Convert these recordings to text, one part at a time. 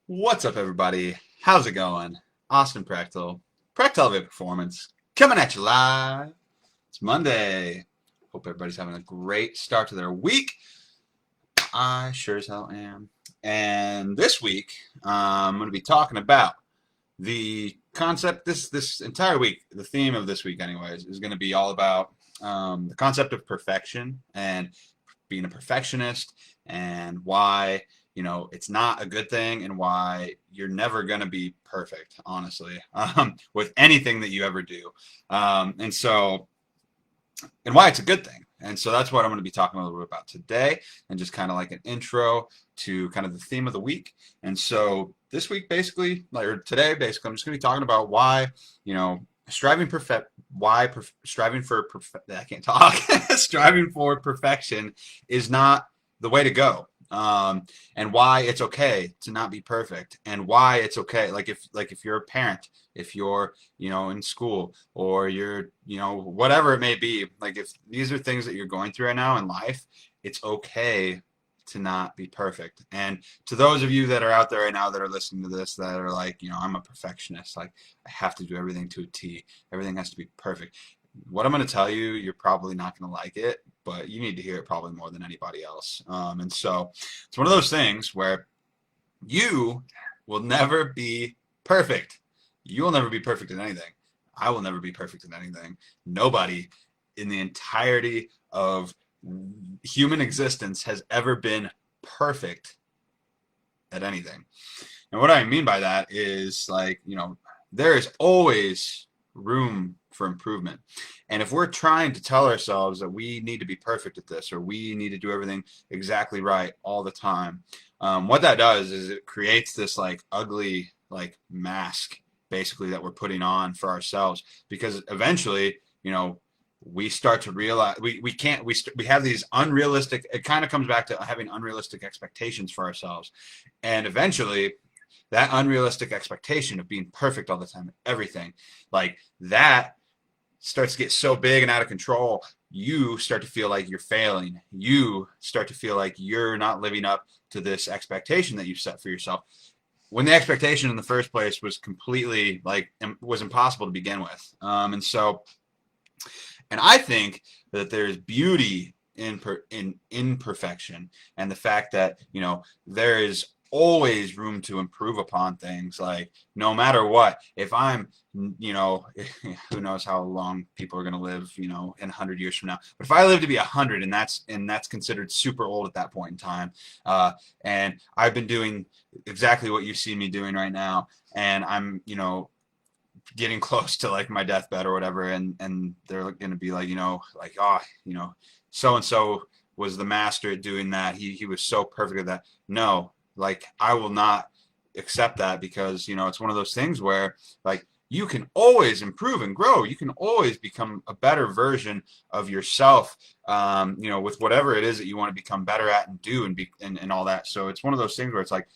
What's up, everybody? How's it going? Austin Practical Elevate Performance, coming at you live. It's Monday. Hope everybody's having a great start to their week. I sure as hell am. And this week, I'm going to be talking about the concept. This entire week, the theme of this week, anyways, is going to be all about the concept of perfection and being a perfectionist and why it's not a good thing and why you're never going to be perfect, honestly, with anything that you ever do. And why it's a good thing. And so that's what I'm going to be talking a little bit about today, and just kind of like an intro to kind of the theme of the week. And so this week, basically, or today, basically, I'm just going to be talking about why, striving I can't talk, striving for perfection is not the way to go. And why it's okay to not be perfect, and why it's okay. Like if you're a parent, if you're, in school, or you're, whatever it may be, like if these are things that you're going through right now in life, it's okay to not be perfect. And to those of you that are out there right now that are listening to this, that are like, I'm a perfectionist, like I have to do everything to a T. Everything has to be perfect. What I'm going to tell you, you're probably not going to like it, but you need to hear it probably more than anybody else. And so it's one of those things where you will never be perfect. You will never be perfect in anything. I will never be perfect in anything. Nobody in the entirety of human existence has ever been perfect at anything. And what I mean by that is, like, there is always room for improvement. And if we're trying to tell ourselves that we need to be perfect at this, or we need to do everything exactly right all the time, what that does is it creates this like ugly like mask, basically, that we're putting on for ourselves, because eventually, we start to realize we have these unrealistic, it kind of comes back to having unrealistic expectations for ourselves. And eventually that unrealistic expectation of being perfect all the time, everything like that, starts to get so big and out of control. You start to feel like you're failing. You start to feel like you're not living up to this expectation that you've set for yourself, when the expectation in the first place was completely was impossible to begin with. And I think that there's beauty in imperfection, and the fact that there is always room to improve upon things. Like, no matter what, if I'm, who knows how long people are going to live, in 100 years from now. But if I live to be 100, and that's considered super old at that point in time, and I've been doing exactly what you see me doing right now, and I'm, getting close to like my deathbed or whatever, and they're going to be like, so and so was the master at doing that. He was so perfect at that. No, like, I will not accept that, because it's one of those things where, like, you can always improve and grow. You can always become a better version of yourself, with whatever it is that you want to become better at and do, and all that. So it's one of those things where it's like,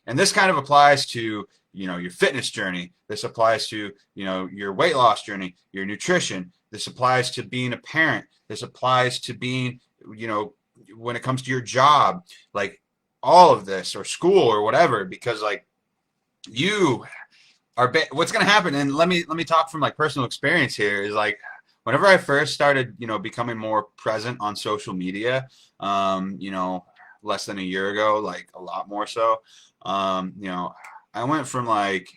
and this kind of applies to, your fitness journey. This applies to, your weight loss journey, your nutrition. This applies to being a parent. This applies to being, when it comes to your job, like all of this, or school, or whatever, because like you are what's going to happen. And let me talk from like personal experience here, is like, whenever I first started, becoming more present on social media, less than a year ago, like a lot more so, I went from like,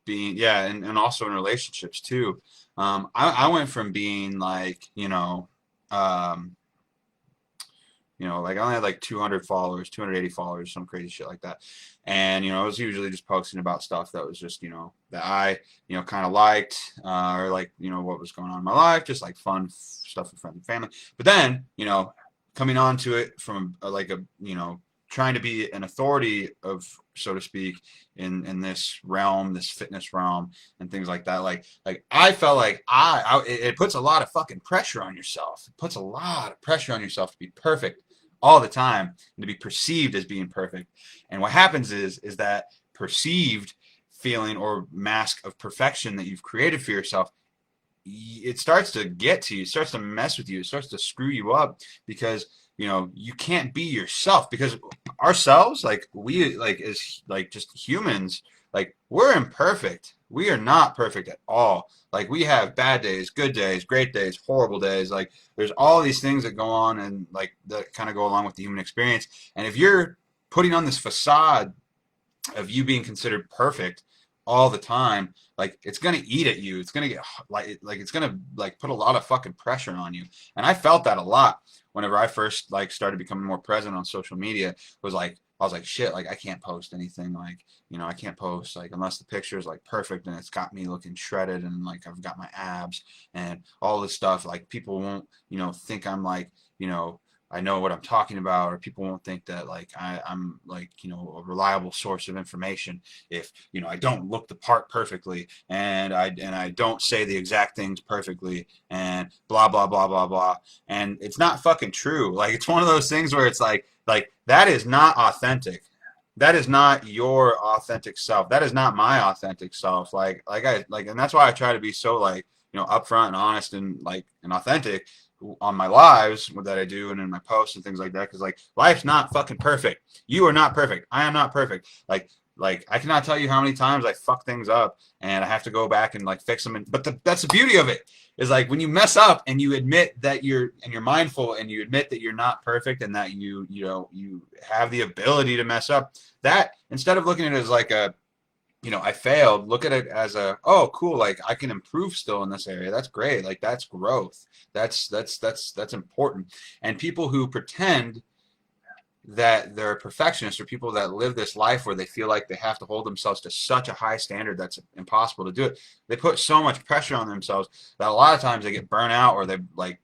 being, yeah, and also in relationships too. I went from being like, like I only had like 200 followers, 280 followers, some crazy shit like that. And, I was usually just posting about stuff that was just, that I, kind of liked, or like, what was going on in my life, just like fun stuff with friends and family. But then, coming on to it from trying to be an authority of, so to speak, in this realm, this fitness realm, and things like that. Like I felt like it puts a lot of fucking pressure on yourself. It puts a lot of pressure on yourself to be perfect all the time, and to be perceived as being perfect. And what happens is that perceived feeling or mask of perfection that you've created for yourself, it starts to get to you, it starts to mess with you, it starts to screw you up, because you can't be yourself. Because ourselves, like we like as like just humans, like we're imperfect. We are not perfect at all. Like we have bad days, good days, great days, horrible days. Like there's all these things that go on and like that kind of go along with the human experience. And if you're putting on this facade of you being considered perfect all the time, like it's gonna eat at you. It's gonna get like it's gonna like put a lot of fucking pressure on you. And I felt that a lot whenever I first like started becoming more present on social media. Was like I was like shit, like I can't post anything, like I can't post like unless the picture is like perfect and it's got me looking shredded and like I've got my abs and all this stuff. Like people won't think I'm like I know what I'm talking about, or people won't think that like I'm like a reliable source of information if I don't look the part perfectly and I don't say the exact things perfectly and blah blah blah blah blah. And it's not fucking true. Like it's one of those things where it's like that is not authentic. That is not your authentic self. That is not my authentic self. And that's why I try to be so like upfront and honest and like and authentic on my lives that I do and in my posts and things like that, because like life's not fucking perfect. You are not perfect. I am not perfect. Like I cannot tell you how many times I fuck things up and I have to go back and like fix them. But that's the beauty of it is like when you mess up and you admit that you're mindful and you admit that you're not perfect and that you have the ability to mess up. That instead of looking at it as like a I failed. Look at it as oh, cool. Like I can improve still in this area. That's great. Like that's growth. That's important. And people who pretend that they're perfectionists or people that live this life where they feel like they have to hold themselves to such a high standard that's impossible to do it. They put so much pressure on themselves that a lot of times they get burnt out or they like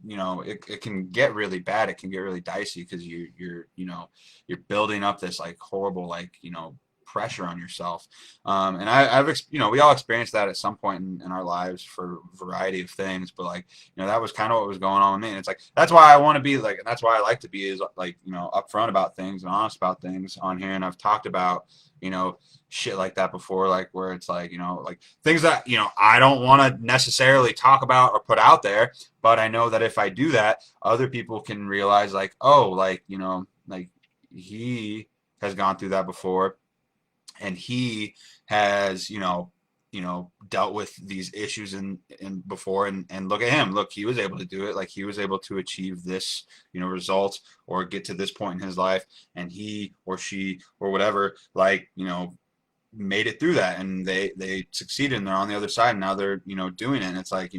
it can get really bad. It can get really dicey because you're building up this like horrible like pressure on yourself. And I've we all experienced that at some point in our lives for a variety of things. But like that was kind of what was going on with me. And it's like that's why I want to be like, and that's why I like to be is like upfront about things and honest about things on here. And I've talked about shit like that before, like where it's like like things that I don't want to necessarily talk about or put out there, but I know that if I do that, other people can realize like, oh, like like he has gone through that before and he has dealt with these issues and before and look at him, look, he was able to do it, like he was able to achieve this result or get to this point in his life, and he or she or whatever like made it through that and they succeeded and they're on the other side and now they're doing it. And it's like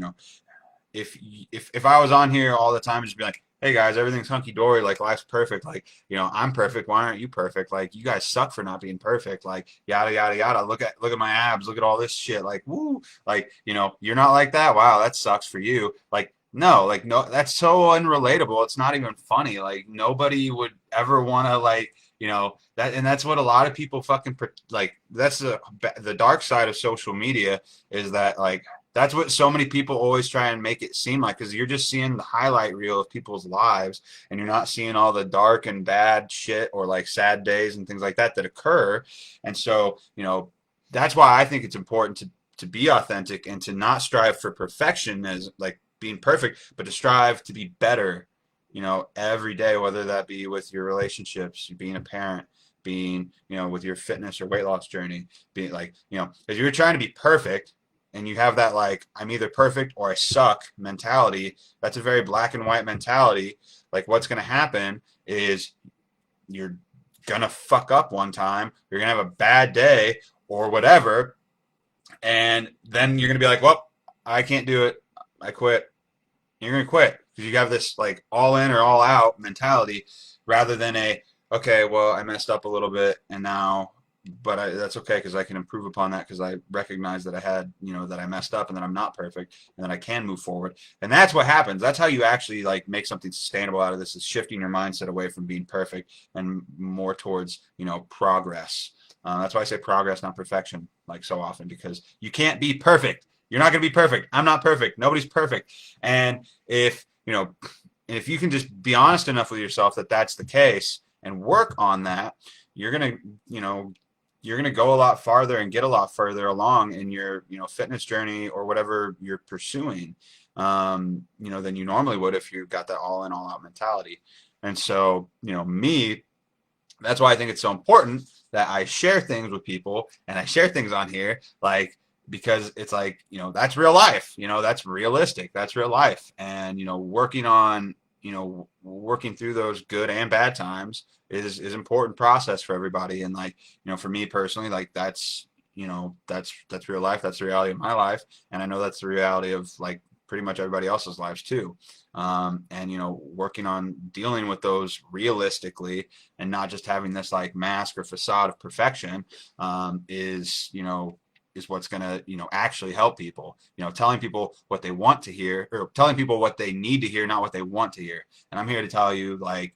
if I was on here all the time and just be like, hey guys, everything's hunky dory, like life's perfect, like I'm perfect, why aren't you perfect, like you guys suck for not being perfect, like yada yada yada, look at my abs, look at all this shit, like woo, like you're not like that, wow, that sucks for you, like no, like no, that's so unrelatable, it's not even funny, like nobody would ever want to like that. And that's what a lot of people fucking like, that's the dark side of social media, is that like that's what so many people always try and make it seem like, because you're just seeing the highlight reel of people's lives and you're not seeing all the dark and bad shit or like sad days and things like that that occur. And so that's why I think it's important to be authentic and to not strive for perfection as like being perfect, but to strive to be better every day, whether that be with your relationships, being a parent, being with your fitness or weight loss journey, being like if you're trying to be perfect and you have that like I'm either perfect or I suck mentality, that's a very black and white mentality. Like what's going to happen is you're going to fuck up one time, you're going to have a bad day or whatever, and then you're going to be like, well, I can't do it, I quit. You're going to quit because you have this like all in or all out mentality rather than okay, well, I messed up a little bit and now, but that's okay because I can improve upon that because I recognize that I had, that I messed up and that I'm not perfect and that I can move forward. And that's what happens. That's how you actually like make something sustainable out of this, is shifting your mindset away from being perfect and more towards, progress. That's why I say progress, not perfection, like so often, because you can't be perfect. You're not going to be perfect. I'm not perfect. Nobody's perfect. And if you can just be honest enough with yourself that that's the case and work on that, you're going to, you're going to go a lot farther and get a lot further along in your, fitness journey or whatever you're pursuing, than you normally would if you got that all in, all out mentality. And so, me, That's why I think it's so important that I share things with people and I share things on here, like, because it's like, that's real life, that's realistic, that's real life. And, working through those good and bad times is important process for everybody. And like, for me personally, like that's real life. That's the reality of my life. And I know that's the reality of like pretty much everybody else's lives too. And working on dealing with those realistically and not just having this like mask or facade of perfection, is what's going to actually help people. Telling people what they want to hear, or telling people what they need to hear, not what they want to hear. And I'm here to tell you, like,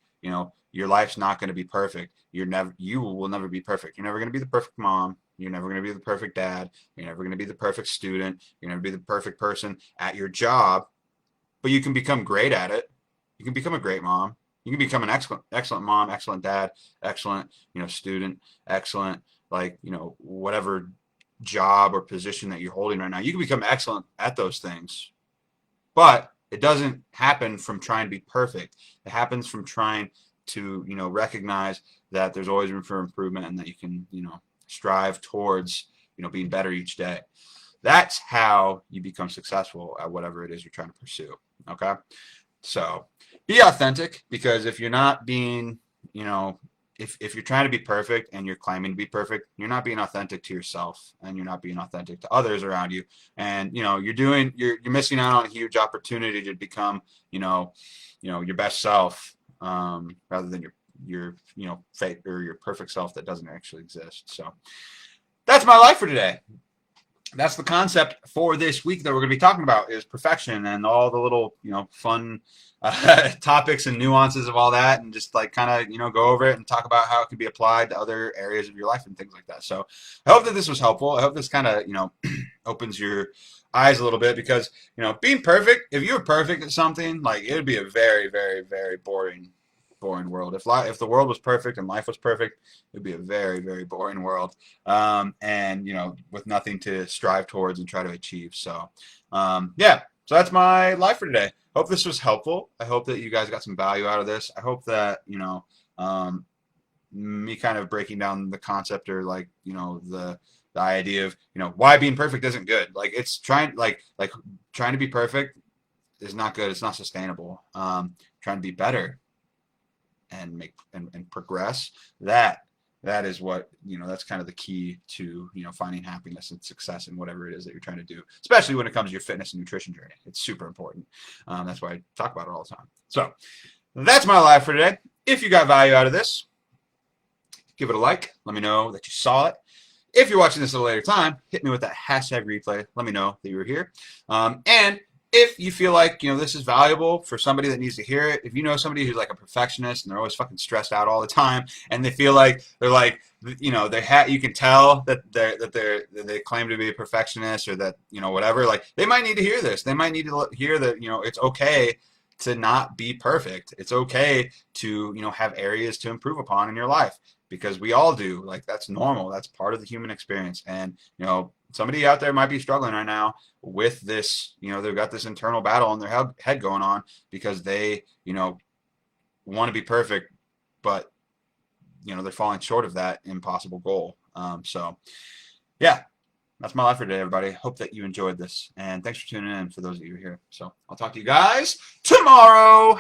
your life's not going to be perfect. You will never be perfect. You're never going to be the perfect mom. You're never going to be the perfect dad. You're never going to be the perfect student. You're never be the perfect person at your job. But you can become great at it. You can become a great mom. You can become an excellent mom, excellent dad, excellent, student, excellent, like, whatever job or position that you're holding right now. You can become excellent at those things. But it doesn't happen from trying to be perfect. It happens from trying to, recognize that there's always room for improvement and that you can, strive towards, being better each day. That's how you become successful at whatever it is you're trying to pursue. Okay? So be authentic, because if you're not being, if you're trying to be perfect and you're claiming to be perfect, you're not being authentic to yourself, and you're not being authentic to others around you. And you're missing out on a huge opportunity to become, your best self, rather than your fake or your perfect self that doesn't actually exist. So that's my life for today. That's the concept for this week that we're going to be talking about, is perfection and all the little, fun topics and nuances of all that, and just like kind of, go over it and talk about how it can be applied to other areas of your life and things like that. So I hope that this was helpful. I hope this kind of, opens your eyes a little bit, because, being perfect, if you were perfect at something, like, it would be a very, very, very boring world. If the world was perfect and life was perfect, it would be a very, very boring world, and with nothing to strive towards and try to achieve. So, yeah. So that's my life for today. Hope this was helpful. I hope that you guys got some value out of this. I hope that me kind of breaking down the concept, or like the idea of why being perfect isn't good. Like, it's trying to be perfect is not good. It's not sustainable. Trying to be better and make and progress, that is what that's kind of the key to finding happiness and success in whatever it is that you're trying to do, especially when it comes to your fitness and nutrition journey. It's super important. That's why I talk about it all the time. So that's my life for today. If you got value out of this, give it a like. Let me know that you saw it. If you're watching this at a later time, hit me with that hashtag replay. Let me know that you were here. And if you feel like this is valuable for somebody that needs to hear it, if you know somebody who's like a perfectionist and they're always fucking stressed out all the time, and they feel like they're like you can tell that they claim to be a perfectionist, or that whatever, like, they might need to hear this. They might need to hear that it's okay to not be perfect. It's okay to have areas to improve upon in your life, because we all do. Like, that's normal. That's part of the human experience. And somebody out there might be struggling right now with this. They've got this internal battle in their head going on, because they want to be perfect, but they're falling short of that impossible goal. So yeah, that's my life for today, everybody. Hope that you enjoyed this, and thanks for tuning in, for those of you here. So I'll talk to you guys tomorrow.